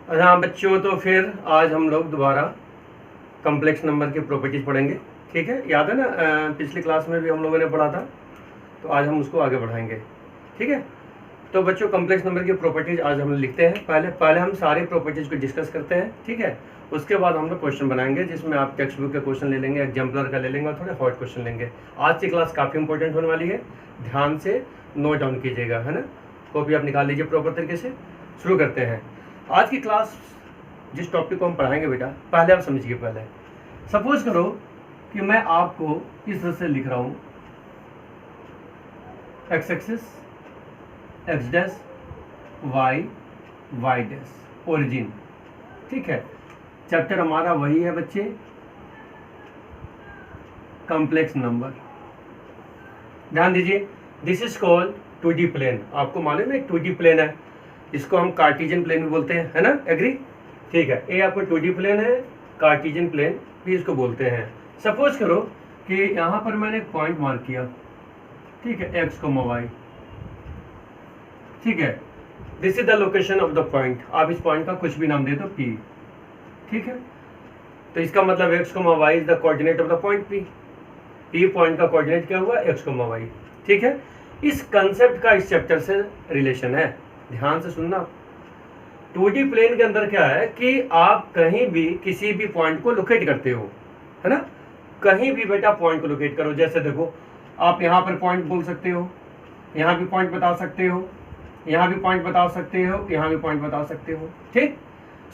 हाँ बच्चों, तो फिर आज हम लोग दोबारा कॉम्प्लेक्स नंबर की प्रॉपर्टीज पढ़ेंगे। ठीक है, याद है ना, पिछली क्लास में भी हम लोगों ने पढ़ा था, तो आज हम उसको आगे बढ़ाएंगे। ठीक है, तो बच्चों कॉम्प्लेक्स नंबर की प्रॉपर्टीज आज हम लिखते हैं। पहले हम सारे प्रॉपर्टीज को डिस्कस करते हैं। ठीक है, उसके बाद हम लोग क्वेश्चन बनाएंगे, जिसमें आप टेक्स्ट बुक का क्वेश्चन ले लेंगे, एग्जाम्पलर का ले लेंगे और थोड़े हॉट क्वेश्चन लेंगे। आज की क्लास काफ़ी इंपॉर्टेंट होने वाली है, ध्यान से नोट डाउन कीजिएगा, है ना। कॉपी आप निकाल लीजिए प्रॉपर तरीके से। शुरू करते हैं आज की क्लास। जिस टॉपिक को हम पढ़ाएंगे बेटा, पहले आप समझिए। पहले सपोज करो कि मैं आपको इस तरह से लिख रहा हूँ, x axis, x dash, y, y dash, origin. ठीक है, चैप्टर हमारा वही है बच्चे, कॉम्प्लेक्स नंबर। ध्यान दीजिए, this is called 2D plane. आपको मालूम है 2D प्लेन है, इसको हम कार्टेशियन प्लेन भी बोलते हैं, है ना, एग्री। ठीक है, ये आपको 2D प्लेन है, कार्टेशियन प्लेन भी इसको बोलते हैं। सपोज करो कि यहाँ पर मैंने एक पॉइंट मार्क किया, ठीक है, एक्स को वाई। ठीक है, this is the location of the point. आप इस पॉइंट का कुछ भी नाम दे दो, पी। ठीक है, तो इसका मतलब एक्स को y is the coordinate of the point P. P point का कोऑर्डिनेट क्या हुआ, एक्स को वाई। ठीक है, इस कंसेप्ट का इस चैप्टर से रिलेशन है, ध्यान से सुनना। 2D प्लेन के अंदर क्या है कि आप कहीं भी किसी भी पॉइंट को लोकेट करते हो, है ना। कहीं भी बेटा पॉइंट को लोकेट करो। जैसे देखो, आप यहाँ पर पॉइंट बोल सकते हो, यहाँ भी पॉइंट बता सकते हो, यहाँ भी पॉइंट बता सकते हो, यहाँ भी पॉइंट बता सकते हो। ठीक,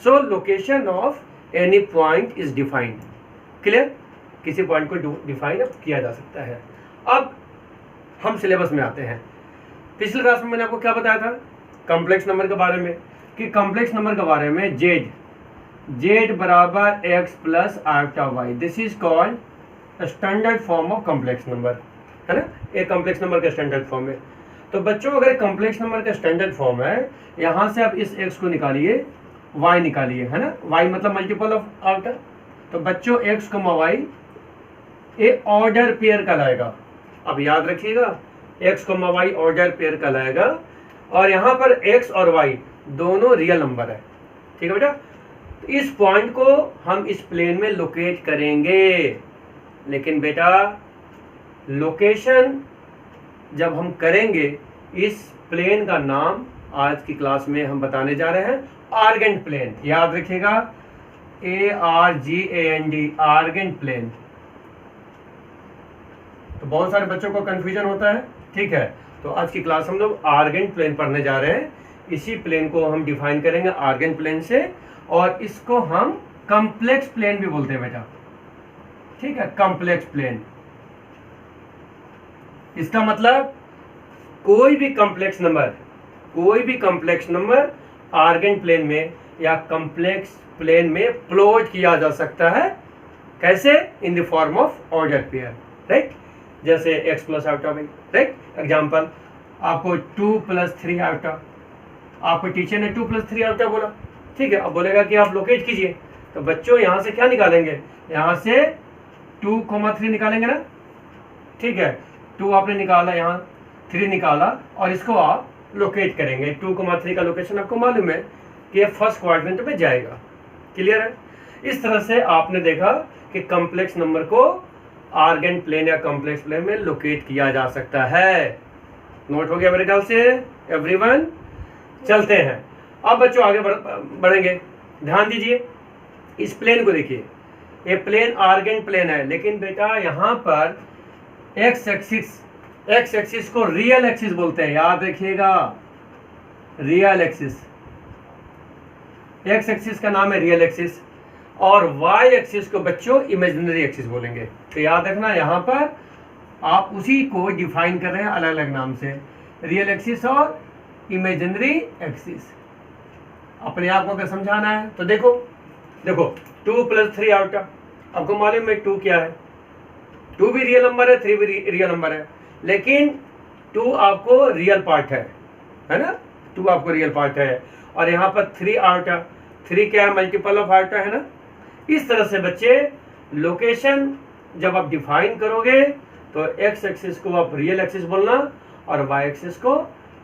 सो location of any point is defined. Clear, किसी पॉइंट को डिफाइन किया जा सकता है। अब हम सिलेबस में आते हैं। पिछले क्लास में मैंने आपको क्या बताया था कॉम्प्लेक्स नंबर के बारे में, कि कॉम्प्लेक्स नंबर के बारे में जेड बराबर x plus iota y, this is called standard form of complex number, है ना। एक कॉम्प्लेक्स नंबर का स्टैंडर्ड फॉर्म है। तो बच्चों, अगर कॉम्प्लेक्स नंबर का स्टैंडर्ड फॉर्म है, यहाँ से आप इस एक्स को निकालिए, वाई निकालिए, है ना। वाई मतलब मल्टीपल ऑफ आयोटा। तो बच्चों एक्स को वाई ये ऑर्डर पेयर कहलाएगा। अब याद रखिएगा, एक्स को वाई ऑर्डर पेयर कहलाएगा, और यहाँ पर एक्स और वाई दोनों रियल नंबर है। ठीक है बेटा, इस पॉइंट को हम इस प्लेन में लोकेट करेंगे। लेकिन बेटा, लोकेशन जब हम करेंगे, इस प्लेन का नाम आज की क्लास में हम बताने जा रहे हैं आर्गेंट प्लेन। याद रखिएगा, ARGANT, आर्गेंट प्लेन। तो बहुत सारे बच्चों को कंफ्यूजन होता है। ठीक है, तो आज की क्लास हम लोग आर्गेंट प्लेन पढ़ने जा रहे हैं। इसी प्लेन को हम डिफाइन करेंगे आर्गेंट प्लेन से, और इसको हम कॉम्प्लेक्स प्लेन भी बोलते हैं बेटा। ठीक है, कॉम्प्लेक्स प्लेन, इसका मतलब कोई भी कॉम्प्लेक्स नंबर आर्गेंट प्लेन में या कॉम्प्लेक्स प्लेन में प्लॉट किया जा सकता है। कैसे? In the form of order pair, right. जैसे x plus iota y, right. Example, आपको 2 + 3 आयोटा, आपको टीचर ने 2 + 3 आयोटा बोला। ठीक है, अब बोलेगा कि आप लोकेट कीजिए। तो बच्चों यहाँ से क्या निकालेंगे, यहाँ से 2,3 निकालेंगे ना। ठीक है, 2 आपने निकाला, यहाँ 3 निकाला, और इसको आप लोकेट करेंगे। 2,3 का लोकेशन आपको मालूम है कि ये फर्स्ट क्वाड्रेंट में जाएगा। क्लियर है। इस तरह से आपने देखा कि कॉम्प्लेक्स नंबर को आर्गेंट प्लेन या कॉम्प्लेक्स प्लेन में लोकेट किया जा सकता है। नोट हो गया मेरे ख्याल से एवरीवन। चलते हैं अब बच्चों, आगे बढ़ेंगे। ध्यान दीजिए, इस प्लेन को देखिए, ये प्लेन आर्गेंट प्लेन है, लेकिन बेटा यहाँ पर एक्स एक्सिस को रियल एक्सिस बोलते हैं। याद रखिएगा, रियल एक्सिस, एक्स एक्सिस का नाम है रियल एक्सिस, और वाई एक्सिस को बच्चों इमेजिनरी एक्सिस बोलेंगे। तो याद रखना, यहाँ पर आप उसी को डिफाइन कर रहे हैं अलग अलग नाम से, रियल एक्सिस और इमेजिनरी एक्सिस। अपने आप को अगर समझाना है तो देखो 2 + 3 आयोटा, आपको मालूम है 2 क्या है, 2 भी रियल नंबर है, 3 भी रियल नंबर है, लेकिन 2 आपको रियल पार्ट है ना, 2 आपको रियल पार्ट है। और यहाँ पर 3 आयोटा, 3 क्या है, मल्टीपल ऑफ आयोटा, है ना। इस तरह से बच्चे लोकेशन जब आप डिफाइन करोगे तो एक्स एक्सिस को आप रियल एक्सिस बोलना और वाई एक्सिस को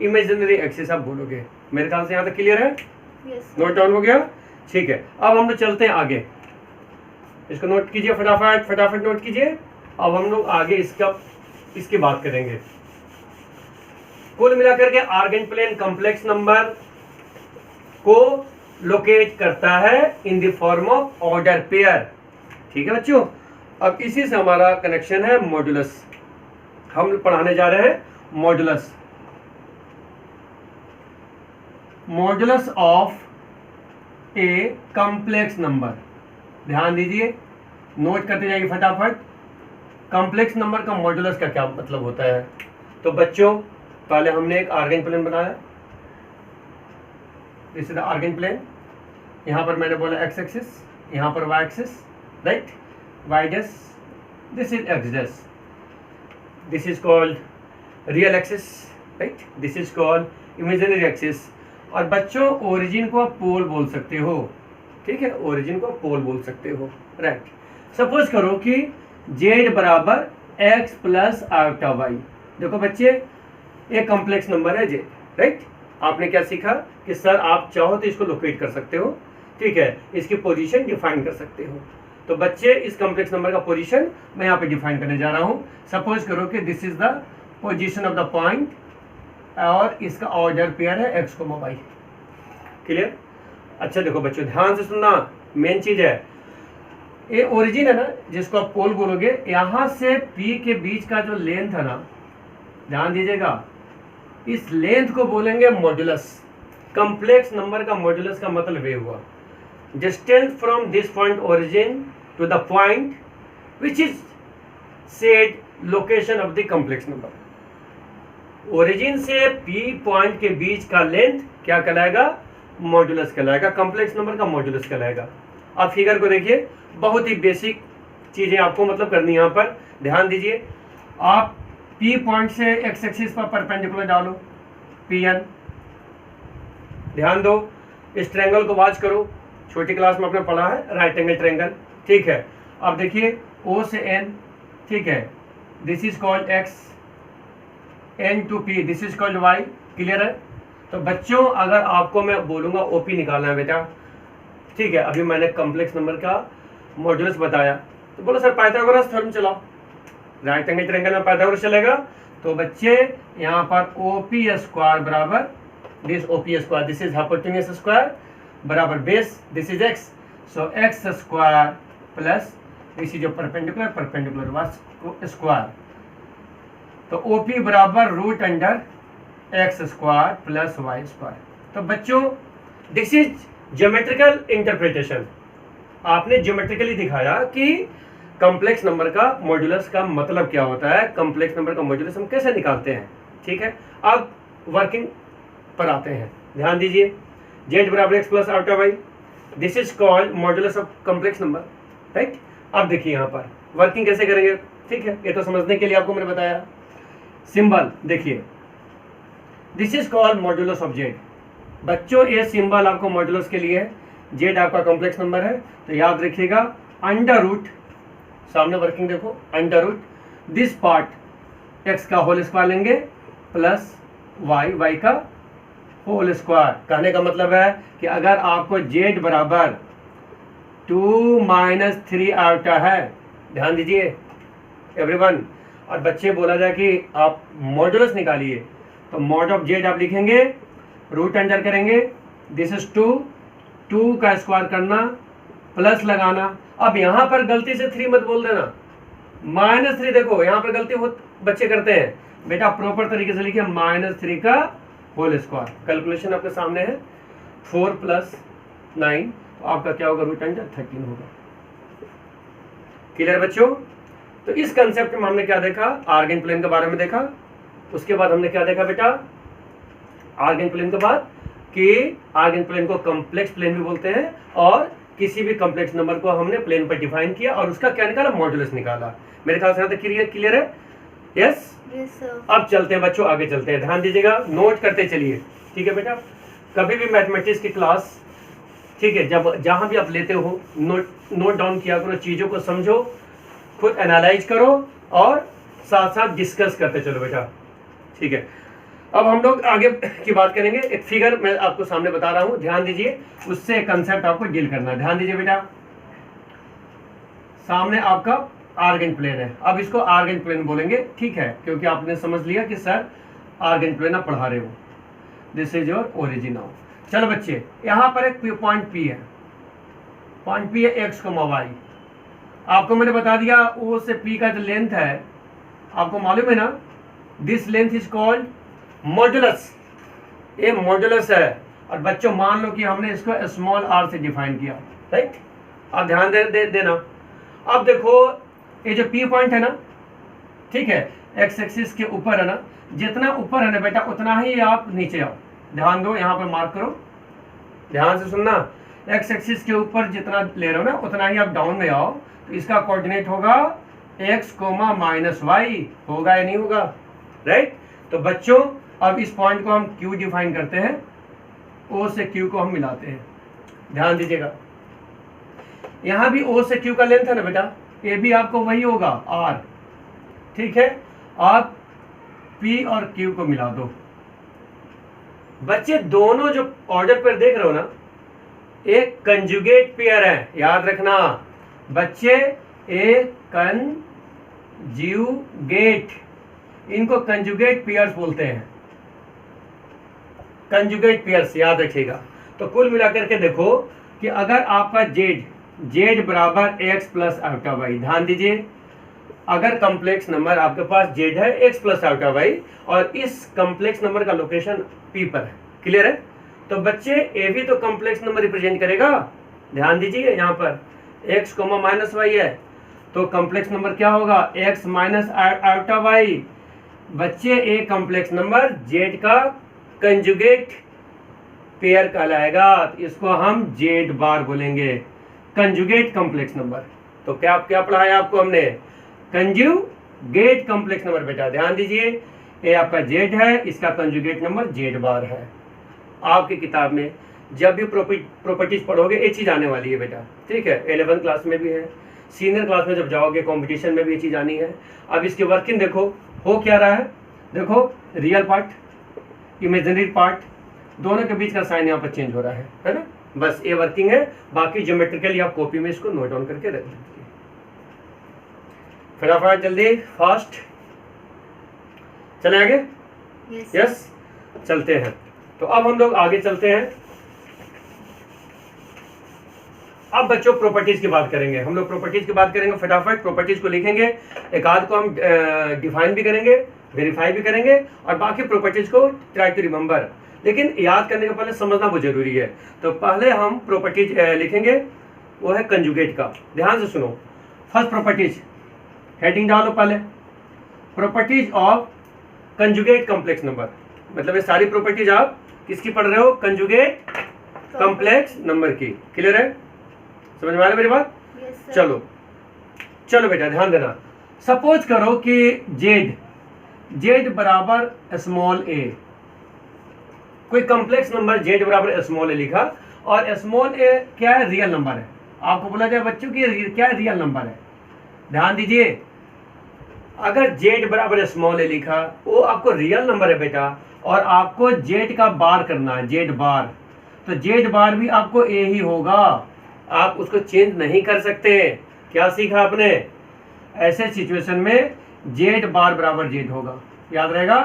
इमेजिनरी एक्सिस आप बोलोगे। मेरे ख्याल से यहाँ तक क्लियर है? yes, नोट डाउन हो गया? ठीक है, अब हम लोग चलते हैं आगे, इसको नोट कीजिए फटाफट फटाफट नोट कीजिए। अब हम लोग आगे इसकी बात करेंगे। कुल मिलाकर के आर्गन प्लेन कॉम्प्लेक्स नंबर को लोकेट करता है इन the form of order pair. ठीक है बच्चों, अब इसी से हमारा कनेक्शन है मॉड्यूलस। हम पढ़ाने जा रहे हैं modulus, modulus of A complex number. ध्यान दीजिए, नोट करते जाइए फटाफट। कॉम्प्लेक्स नंबर का मॉड्यूलस का क्या मतलब होता है? तो बच्चों पहले हमने एक आर्गन प्लेन बनाया, this is the Argand plane. यहाँ पर मैंने बोला एक्स एक्सिस, यहाँ पर y axis, right, y dash, this is x dash, this is called real axis, right, this is called imaginary axis. और बच्चों ओरिजिन को आप पोल बोल सकते हो, ठीक है, ओरिजिन को पोल बोल सकते हो, राइट। सपोज करो कि z बराबर x प्लस आयोटा वाई। देखो बच्चे, एक कॉम्प्लेक्स नंबर है z, राइट। आपने क्या सीखा कि सर आप चाहो तो इसको लोकेट कर सकते हो, ठीक है, इसकी पोजीशन डिफाइन कर सकते हो। तो बच्चे इस कॉम्प्लेक्स नंबर का पोजीशन मैं यहाँ पे डिफाइन करने जा रहा हूँ। सपोज करो कि this is the position of the point और इसका ऑर्डर पेयर है x, y। क्लियर? अच्छा देखो बच्चों, ध्यान से सुनना, मेन चीज है ये ओरिजिन है ना, जिसको आप पोल बोलोगे, यहाँ से P के बीच का जो लेंथ है ना, ध्यान दीजिएगा, इस लेंथ को बोलेंगे मॉड्यूलस। कॉम्प्लेक्स नंबर का मॉड्यूलस का मतलब ये हुआ distance from this point origin to the point which is said location of the complex number. Origin से P पॉइंट के बीच का लेंथ क्या कहलाएगा? मॉड्यूलस कहलाएगा, कॉम्प्लेक्स नंबर का मॉड्यूलस कहलाएगा। आप फिगर को देखिए, बहुत ही बेसिक चीजें आपको मतलब करनी है यहाँ पर। ध्यान दीजिए, आप P पॉइंट से एक्स एक्सिस पर परपेंडिकुलर डालो, Pn। ध्यान दो, इस ट्रायंगल को वॉच करो, छोटी क्लास में आपने पढ़ा है राइट एंगल ट्रायंगल, ठीक है। अब देखिए O से N, ठीक है, this is called x, N to P, this is called y। Clear है? तो बच्चों अगर आपको मैं बोलूँगा OP निकालना है बेटा, ठीक है, अभी मैंने कॉम्प्लेक्स नंबर का मॉड्यूलस बताया, तो बोलो सर पाइथागोरस थ्योरम चलाओ, राइट एंगल ट्रायंगल में पाइथागोरस चलेगा। तो बच्चे यहाँ पर OP स्क्वायर बराबर this OP square, this is hypotenuse square बराबर base, this is x, so x square plus this is जो परपेंडिकुलर स्क्वायर, तो OP बराबर root under x square plus y square. तो बच्चों दिस इज ज्योमेट्रिकल इंटरप्रिटेशन। आपने geometrically दिखाया कि complex number का मॉड्यूलस का मतलब क्या होता है, कॉम्प्लेक्स नंबर का मॉड्यूलस हम कैसे निकालते हैं, ठीक है। अब वर्किंग पर आते हैं, ध्यान दीजिए, z बराबर x plus iota y, this is called modulus of complex number, right. अब देखिए यहाँ पर वर्किंग कैसे करेंगे, ठीक है, ये तो समझने के लिए आपको मैंने बताया। सिंबल देखिए, this is called modulus of z। बच्चों ये सिंबल आपको मॉड्यूलस के लिए है, z आपका कॉम्प्लेक्स नंबर है, तो याद रखिएगा अंडर रूट, सामने वर्किंग देखो, under root this part x का होल स्क्वायर लेंगे प्लस y का होल स्क्वायर। कहने का मतलब है कि अगर आपको z बराबर 2 - 3 आयोटा है, ध्यान दीजिए एवरीवन, और बच्चे बोला जाए कि आप मॉड्यूलस निकालिए, तो मॉड ऑफ z आप लिखेंगे, रूट अंडर करेंगे, दिस इज 2 का स्क्वायर करना प्लस लगाना। अब यहाँ पर गलती से 3 मत बोल देना, -3 देखो यहाँ पर गलती बहुत बच्चे करते हैं, बेटा प्रॉपर तरीके से लिखिए -3 का होल स्क्वायर। कैलकुलेशन आपके सामने है, 4 + 9, तो आपका क्या होगा, रूट अंडर 13 होगा। क्लियर बच्चों? तो इस कंसेप्ट में हमने क्या देखा, आर्गन प्लेन के बारे में देखा। उसके बाद हमने क्या देखा बेटा, आर्गन प्लेन के बाद कि आर्गन प्लेन को कॉम्प्लेक्स प्लेन भी बोलते हैं, और किसी भी कॉम्प्लेक्स नंबर को हमने प्लेन पर डिफाइन किया और उसका क्या निकाला, मॉड्यूलस निकाला। मेरे ख्याल से क्लियर है? Yes sir. अब चलते हैं बच्चों, आगे चलते हैं, ध्यान दीजिएगा, नोट करते चलिए, ठीक है बेटा। कभी भी मैथमेटिक्स की क्लास, ठीक है, जब जहाँ भी आप लेते हो नोट डाउन किया करो, चीज़ों को समझो, खुद एनालाइज करो और साथ साथ डिस्कस करते चलो बेटा, ठीक है। अब हम लोग आगे की बात करेंगे। एक फिगर मैं आपको सामने बता रहा हूं, ध्यान दीजिए, उससे कंसेप्ट आपको डील करना है। ध्यान दीजिए बेटा, सामने आपका आर्गन प्लेन है। अब इसको आर्गन प्लेन बोलेंगे, ठीक है, क्योंकि आपने समझ लिया कि सर आर्गन प्लेन आप पढ़ा रहे हो। This is your origin now. चलो बच्चे, यहां पर एक पॉइंट पी है, पॉइंट पी है एक्स को वाई। आपको मैंने बता दिया ओ से पी का जो लेंथ है, आपको मालूम है ना, this length is called modulus. ये मॉडुलस है। और बच्चों मान लो कि हमने इसको स्मॉल आर से डिफाइन किया, राइट। अब ध्यान देना। अब देखो ये जो पी पॉइंट है ना, ठीक है, एक्स एक्सिस के ऊपर है ना, जितना ऊपर है ना बेटा उतना ही आप नीचे आओ। ध्यान दो, यहाँ पर मार्क करो, ध्यान से सुनना। एक्स एक्सिस के ऊपर जितना ले रहे हो ना उतना ही आप डाउन में आओ। तो इसका कोऑर्डिनेट होगा एक्स कोमा माइनस वाई, होगा या नहीं होगा, राइट। तो बच्चों अब इस पॉइंट को हम क्यू डिफाइन करते हैं, ओ से क्यू को हम मिलाते हैं। ध्यान दीजिएगा, यहां भी ओ से क्यू का लेंथ है ना बेटा, ये भी आपको वही होगा आर, ठीक है। आप पी और क्यू को मिला दो। बच्चे दोनों जो ऑर्डर पर देख रहे हो ना, एक कंजुगेट पेयर है, याद रखना बच्चे, एक कंजुगेट, इनको कंजुगेट पेयर्स बोलते हैं, कंजुगेट पेयर्स, याद रखिएगा। तो कुल मिलाकर के देखो कि अगर आपका जेड बराबर एक्स प्लस आल्फा वाई, ध्यान दीजिए, अगर कॉम्प्लेक्स नंबर आपके पास जेड है एक्स प्लस आल्फा वाई और इस कॉम्प्लेक्स नंबर का लोकेशन पी पर है, क्लियर है। तो बच्चे ए भी तो कॉम्प्लेक्स नंबर रिप्रेजेंट करेगा। ध्यान दीजिए, यहाँ पर एक्स कोमा माइनस वाई है, तो कॉम्प्लेक्स नंबर क्या होगा, एक्स माइनस आल्फा वाई। बच्चे ए कॉम्प्लेक्स नंबर जेड का कंजुगेट पेयर कहलाएगा, तो इसको हम जेड बार बोलेंगे, कंजुगेट कॉम्प्लेक्स नंबर। तो क्या पढ़ाया आपको हमने, कंजुगेट कॉम्प्लेक्स नंबर बेटा। ध्यान दीजिए, ये आपका जेड है, इसका कंजुगेट नंबर जेड बार है। आपकी किताब में जब भी प्रॉपर्टीज पढ़ोगे ये चीज आने वाली है बेटा, ठीक है। 11th क्लास में भी है, सीनियर क्लास में जब जाओगे कंपटीशन में भी ये चीज आनी है। अब इसकी वर्किंग देखो, हो क्या रहा है, देखो रियल पार्ट, इमेजिनरी पार्ट, दोनों के बीच का साइन यहाँ पर चेंज हो रहा है ना। बस ये वर्किंग है, बाकी ज्योमेट्रिकली आप कॉपी में इसको नोट डाउन करके रख लीजिए। फटाफट जल्दी फास्ट चले आगे, यस चलते हैं। तो अब हम लोग आगे चलते हैं। अब बच्चों प्रॉपर्टीज की बात करेंगे, हम लोग प्रॉपर्टीज की बात करेंगे। फटाफट प्रॉपर्टीज को लिखेंगे, एक आध को हम डिफाइन भी करेंगे, वेरीफाई भी करेंगे, और बाकी प्रॉपर्टीज को ट्राई टू रिमेंबर। लेकिन याद करने के पहले समझना बहुत जरूरी है। तो पहले हम प्रॉपर्टीज लिखेंगे, वो है कंजुगेट का। ध्यान से सुनो, फर्स्ट प्रॉपर्टीज, हेडिंग डालो पहले, properties of conjugate complex number. मतलब ये सारी प्रॉपर्टीज आप किसकी पढ़ रहे हो, कंजुगेट कॉम्प्लेक्स नंबर की। क्लियर है, समझ में आ रहा है मेरी बात? yes, चलो बेटा ध्यान देना। सपोज करो कि जेड बराबर स्मॉल ए, कोई कॉम्प्लेक्स नंबर जेड बराबर स्मॉल ए लिखा, और स्मॉल ए क्या है, रियल नंबर है। आपको बोला जाए बच्चों की क्या है, रियल नंबर है। ध्यान दीजिए, अगर जेड बराबर स्मॉल ए लिखा, वो आपको रियल नंबर है बेटा, और आपको जेड का बार करना है, जेड बार, तो जेड बार भी आपको ए ही होगा, आप उसको चेंज नहीं कर सकते। क्या सीखा आपने, ऐसे सिचुएशन में जेड बार बराबर जेड होगा, याद रहेगा।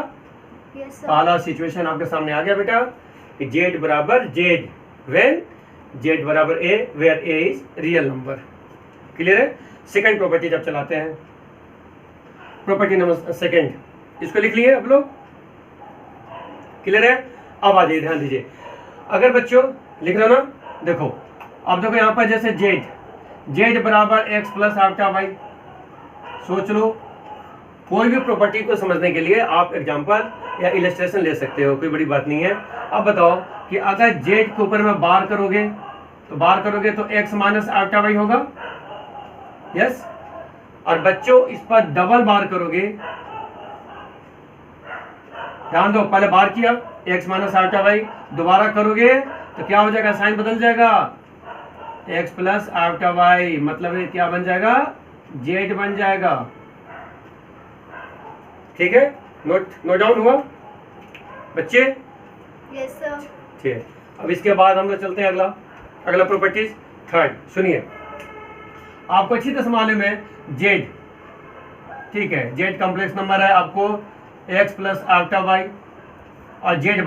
yes, पहला सिचुएशन आपके सामने आ गया बेटा कि जेड बराबर जेड व्हेन जेड बराबर a where a is real number. Clear है। सेकंड प्रॉपर्टी जब चलाते हैं, प्रॉपर्टी नंबर सेकंड, इसको लिख लिए आप लोग, क्लियर है। अब आ जाइए, ध्यान दीजिए, अगर बच्चों लिख रहे हो ना, देखो अब देखो यहाँ पर जैसे जेड बराबर एक्स प्लस आल्फा वाई, सोच लो। कोई भी प्रॉपर्टी को समझने के लिए आप एग्जांपल या इलस्ट्रेशन ले सकते हो, कोई बड़ी बात नहीं है। अब बताओ कि अगर जेड के ऊपर में बार करोगे तो एक्स माइनस आल्फा वाई होगा, यस। और बच्चों इस पर डबल बार करोगे, ध्यान दो, पहले बार किया एक्स माइनस आल्फा वाई, दोबारा करोगे तो क्या हो जाएगा, साइन बदल जाएगा, एक्स प्लस आल्फा वाई, मतलब ये क्या बन जाएगा, जेड बन जाएगा। ठीक है, नोट डाउन हुआ। बच्चे? Yes sir. ठीक है, अब इसके बाद हम लोग चलते हैं अगला प्रॉपर्टीज थर्ड। सुनिए, आपको अच्छी तरह मालूम है जेड, ठीक है, जेड कॉम्प्लेक्स नंबर है आपको एक्स प्लस आल्फा वाई, और जेड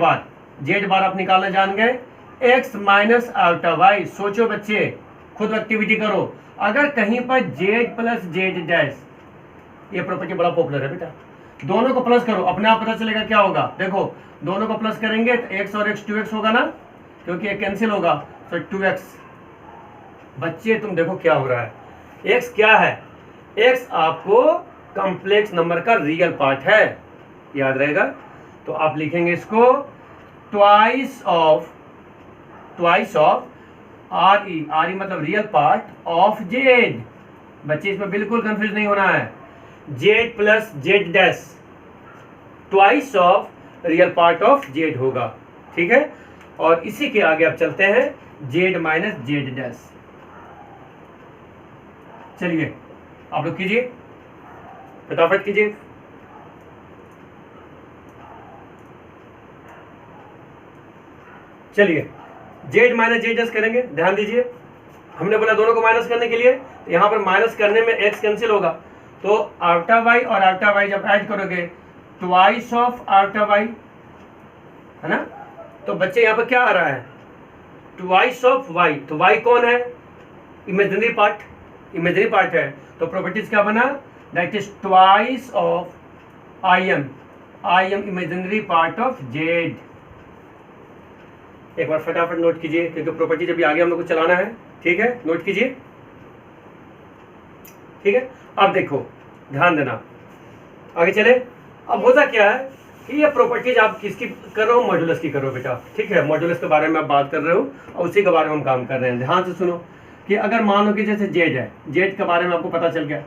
बार आप निकालना जान गए एक्स माइनस आल्फा वाई। सोचो बच्चे, खुद एक्टिविटी करो, अगर कहीं पर जेड प्लस जेड डैश, ये प्रॉपर्टी बड़ा पॉपुलर है बेटा, दोनों को प्लस करो, अपने आप पता चलेगा क्या होगा। देखो दोनों को प्लस करेंगे तो एक्स और एक्स 2x होगा ना, क्योंकि ये कैंसिल होगा तो 2x। बच्चे तुम देखो क्या हो रहा है, x क्या है, x आपको कॉम्प्लेक्स नंबर का रियल पार्ट है, याद रहेगा। तो आप लिखेंगे इसको ट्वाइस ऑफ आर ई मतलब रियल पार्ट ऑफ जेड। बच्चे इसमें बिल्कुल कंफ्यूज नहीं होना है, Z plus Z dash twice of real part of Z होगा, ठीक है। और इसी के आगे आप चलते हैं जेड माइनस जेड डैश। चलिए आप लोग कीजिए, फटाफट कीजिए। चलिए जेड माइनस जेड डैश करेंगे, ध्यान दीजिए, हमने बोला दोनों को माइनस करने के लिए, तो यहां पर माइनस करने में एक्स कैंसिल होगा, तो आल्फा वाई और आल्फा वाई जब ऐड करोगे ट्वाइस ऑफ आल्फा वाई, है ना। तो बच्चे यहाँ पर क्या आ रहा है, ट्वाइस ऑफ वाई, तो वाई कौन है, इमेजिनरी पार्ट है, तो प्रॉपर्टीज क्या बना, that is twice of I am imaginary part of Z. एक बार फटाफट नोट कीजिए, क्योंकि प्रॉपर्टी जब आगे हम लोग को चलाना है, ठीक है, नोट कीजिए, ठीक है। अब देखो ध्यान देना, आगे चले। अब होता क्या है कि ये प्रॉपर्टीज आप किसकी कर रहे हो, मॉड्यूलस की करो बेटा, ठीक है, मॉड्यूलस के बारे में आप बात कर रहे हो और उसी के बारे में हम काम कर रहे हैं। ध्यान से सुनो कि अगर मान लो कि जैसे जेड है, जेड के बारे में आपको पता चल गया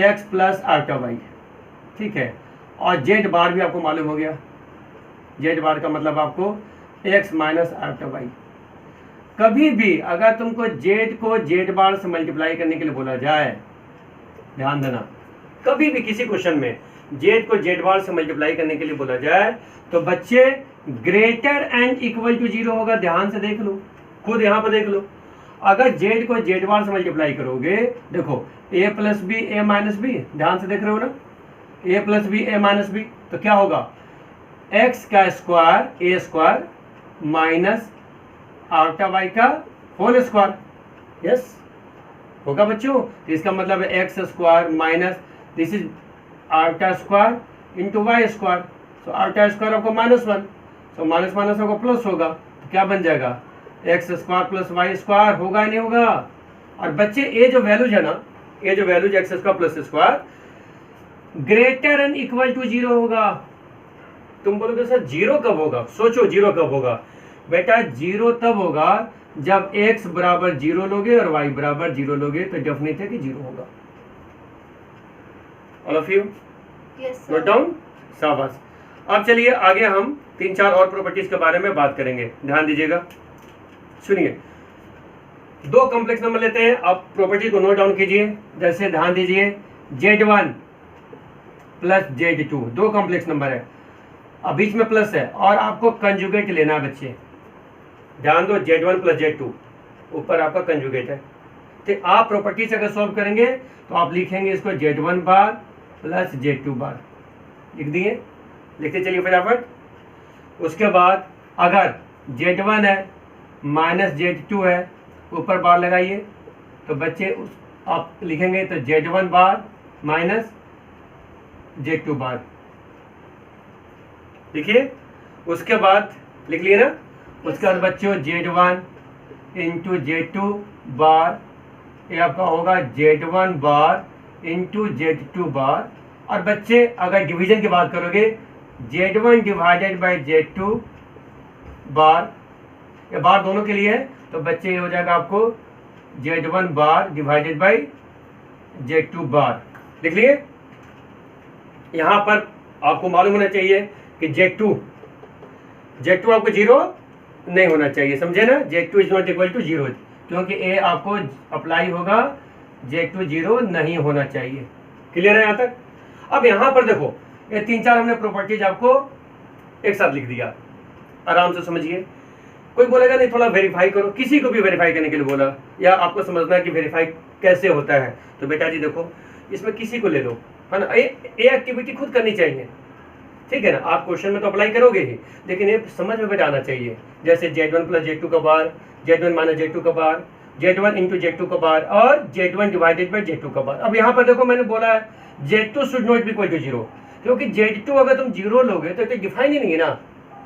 एक्स प्लस आल्फा वाई, ठीक है, और जेड बार भी आपको मालूम हो गया, जेड बार का मतलब आपको एक्स माइनस आल्फा वाई। कभी भी अगर तुमको जेड को जेड बार से मल्टीप्लाई करने के लिए बोला जाए, ध्यान देना, कभी भी किसी क्वेश्चन में जेड को जेड बार से मल्टीप्लाई करने के लिए बोला जाए तो बच्चे ग्रेटर एंड इक्वल टू 0 होगा। ध्यान से देख लो, खुद यहाँ पर देख लो, अगर जेड को जेड बार से मल्टीप्लाई करोगे, देखो a plus b a minus b, ध्यान से देख रहे हो ना, a plus b a minus b, तो क्या होगा एक्स का square a square minus alpha y का होल स्क्वायर, यस होगा बच्चों। तो इसका मतलब है x square minus this is alpha square into y square, तो आल्फा स्क्वायर आपको -1, तो माइनस माइनस आपको प्लस होगा, तो क्या बन जाएगा x square plus y square, होगा या नहीं होगा। और बच्चे ये जो वैल्यूज है ना, ये जो values x square plus square greater and equal to 0 होगा। तुम बोलोगे सर 0 कब होगा, सोचो 0 कब होगा बेटा, 0 तब होगा जब x बराबर 0 लोगे और y बराबर 0 लोगे, तो डेफिनेट है कि 0 होगा। All of you note down, शाबाश। अब चलिए आगे हम 3-4 और प्रॉपर्टीज के बारे में बात करेंगे, ध्यान दीजिएगा, सुनिए। 2 कॉम्प्लेक्स नंबर लेते हैं, आप प्रॉपर्टी को नोट डाउन कीजिए, जैसे ध्यान दीजिए Z1 plus Z2, 2 complex number है, अब बीच में प्लस है और आपको कंजुगेट लेना है बच्चे, ध्यान दो, Z1 प्लस Z2 ऊपर आपका कंजुगेट है। तो आप प्रॉपर्टी से अगर सॉल्व करेंगे तो आप लिखेंगे इसको Z1 बार प्लस Z2 बार, लिख दिए, लिखते चलिए फटाफट। उसके बाद अगर Z1 है माइनस Z2 है, ऊपर बार लगाइए, तो बच्चे आप लिखेंगे तो Z1 बार माइनस Z2 बार, लिखिए। उसके बाद लिख लिए ना, उसके बाद बच्चों Z1 इंटू Z2 बार, ये आपका होगा Z1 बार इंटू Z2 बार। और बच्चे अगर डिवीजन की बात करोगे Z1 डिवाइडेड बाई Z2 बार, ये बार दोनों के लिए है, तो बच्चे ये हो जाएगा आपको Z1 bar divided by Z2 बार, लिख लिए। यहाँ पर आपको मालूम होना चाहिए कि Z2 आपको 0 नहीं होना चाहिए, समझे ना, Z2 is not equal to 0, क्योंकि ए आपको अप्लाई होगा, Z2 0 नहीं होना चाहिए। क्लियर है यहाँ तक। अब यहाँ पर देखो, ये 3-4 हमने प्रॉपर्टीज आपको एक साथ लिख दिया, आराम से समझिए। कोई बोलेगा नहीं थोड़ा वेरीफाई करो, किसी को भी वेरीफाई करने के लिए बोला, या आपको समझना है कि वेरीफाई कैसे होता है, तो बेटा जी देखो इसमें किसी को ले लो, है ना। ये एक्टिविटी खुद करनी चाहिए, ठीक है ना। आप क्वेश्चन में तो अप्लाई करोगे ही, लेकिन ये समझ में बेटा आना चाहिए। जैसे Z1 प्लस Z2 का बार, Z1 माइनस Z2 का बार, Z1 इंटू Z2 का बार, और Z1 डिवाइडेड बाई Z2 का बार। अब यहाँ पर देखो मैंने बोला है Z2 should not be equal to 0, क्योंकि Z2 अगर तुम 0 लोगे तो डिफाइन ही नहीं है ना,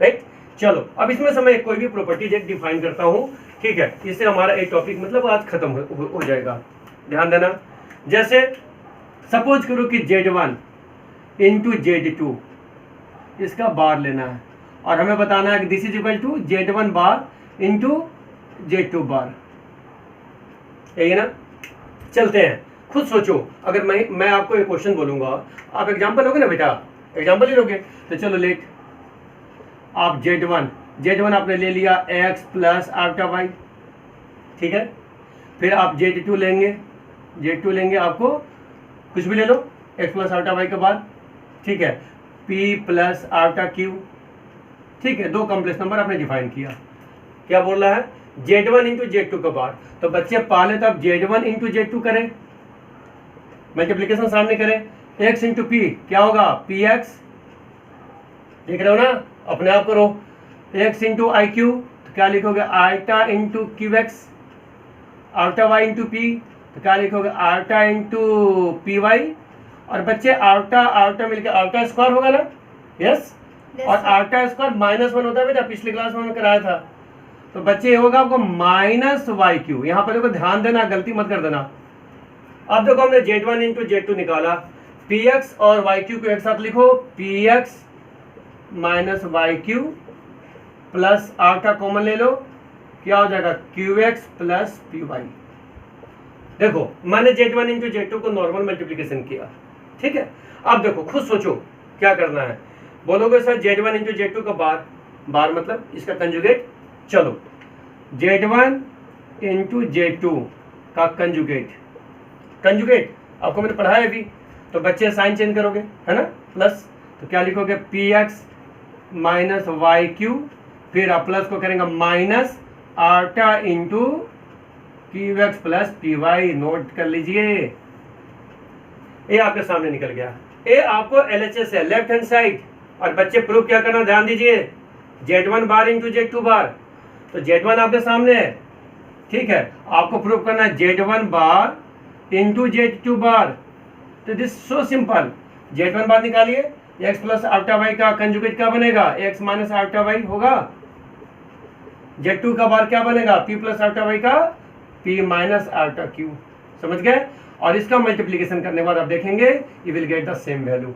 राइट। चलो अब इसमें से मैं कोई भी प्रॉपर्टीज एक डिफाइन करता हूँ, ठीक है। इससे हमारा एक टॉपिक मतलब आज खत्म हो जाएगा। ध्यान देना, जैसे सपोज करो कि Z1 इंटू Z2 इसका बार लेना है, और हमें बताना है कि this is equal to Z1 bar into Z2 bar, यही है ना। चलते हैं, खुद सोचो, अगर मैं आपको एक क्वेश्चन बोलूंगा, आप एग्जांपल लोगे ना बेटा, एग्जांपल ही लोगे, तो चलो लेट आप Z1 आपने ले लिया x प्लस आल्फा वाई, ठीक है। फिर आप Z2 लेंगे आपको कुछ भी ले लो x प्लस आल्फा वाई के बाद, ठीक है, p प्लस आल्फा क्यू, ठीक है। दो कॉम्प्लेक्स नंबर आपने डिफाइन किया। क्या बोल रहा है, Z1 इंटू Z2 के बाद। तो बच्चे पहले तो आप Z1 इंटू Z2 करें, मल्टीप्लीकेशन सामने करें, x इंटू पी क्या होगा px, देख रहे हो ना, अपने आप करो। x इंटू आई क्यू तो क्या लिखोगे alpha into q x, alpha y into p तो क्या लिखोगे आल्टा इंटू पी वाई। और बच्चे आल्टा मिलकर आल्टा स्क्वायर होगा ना, यस। और आल्टा स्क्वायर -1 होता है बेटा, पिछली क्लास में हमने कराया था। तो बच्चे ये होगा आपको माइनस वाई क्यू। यहाँ पर देखो ध्यान देना, गलती मत कर देना। अब देखो हमने Z1 इंटू Z2 निकाला, px और वाई क्यू को एक साथ लिखो, px minus y q plus alpha common ले लो, क्या हो जाएगा qx प्लस पी वाई। देखो मैंने Z1 इंटू Z2 को नॉर्मल मल्टीप्लीकेशन किया, ठीक है। अब देखो खुद सोचो क्या करना है, बोलोगे सर Z1 इंटू Z2 का बार मतलब इसका कंजुगेट। चलो Z1 इंटू Z2 का कंजुगेट आपको मैंने पढ़ाया अभी, तो बच्चे साइन चेंज करोगे, है ना, प्लस। तो क्या लिखोगे px माइनस वाई क्यू, फिर आप प्लस को करेंगे minus alpha into q x plus p y. Note कर लीजिए, ये आपके सामने निकल गया। ये आपको LHS है, लेफ्ट हैंड साइड। और बच्चे प्रूफ क्या करना, ध्यान दीजिए, Z1 बार इंटू Z2 बार। तो Z1 आपके सामने है, ठीक है। आपको प्रूफ करना है Z1 बार इंटू Z2 बार। तो दिस सो सिंपल, Z1 बार निकालिए, x प्लस आल्फा वाई का कंजुगेट क्या बनेगा, x माइनस आल्फा वाई होगा। Z2 का बार क्या बनेगा, p प्लस आल्फा वाई का p माइनस आल्फा क्यू। समझ गए। और इसका मल्टीप्लीकेशन करने के बाद आप देखेंगे you will get the same value.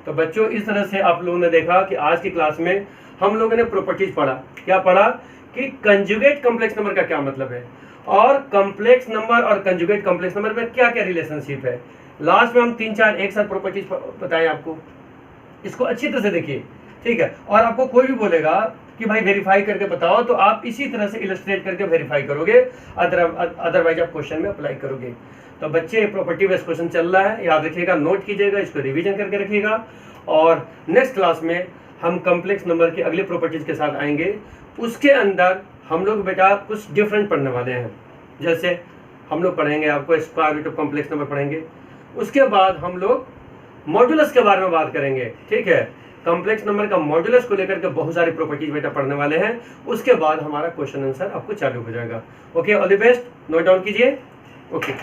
तो बच्चों इस तरह से आप लोगों ने देखा कि आज की क्लास में हम लोगों ने प्रॉपर्टीज पढ़ा। क्या पढ़ा कि कंजुगेट कॉम्प्लेक्स नंबर का क्या मतलब है, और कॉम्प्लेक्स नंबर और कंजुगेट कॉम्प्लेक्स नंबर में क्या क्या रिलेशनशिप है। लास्ट में हम 3-4 एक साथ प्रॉपर्टीज बताएं आपको, इसको अच्छी तरह से देखिए, ठीक है। और आपको कोई भी बोलेगा कि भाई वेरीफाई करके बताओ, तो आप इसी तरह से इलस्ट्रेट करके वेरीफाई करोगे, अदरवाइज आप क्वेश्चन में अप्लाई करोगे। तो बच्चे प्रॉपर्टी बेस्ड क्वेश्चन चल रहा है, याद रखिएगा, नोट कीजिएगा, इसको रिवीजन करके रखिएगा। और नेक्स्ट क्लास में हम कॉम्प्लेक्स नंबर की अगली प्रॉपर्टीज के साथ आएंगे। उसके अंदर हम लोग बेटा कुछ डिफरेंट पढ़ने वाले हैं। जैसे हम लोग पढ़ेंगे आपको square root of complex number पढ़ेंगे, उसके बाद हम लोग मॉड्यूलस के बारे में बात करेंगे, ठीक है। कॉम्प्लेक्स नंबर का मॉड्यूलस को लेकर के बहुत सारी प्रॉपर्टीज बेटा पढ़ने वाले हैं। उसके बाद हमारा क्वेश्चन आंसर आपको चालू हो जाएगा। Okay, all the best, note down कीजिए। ओके।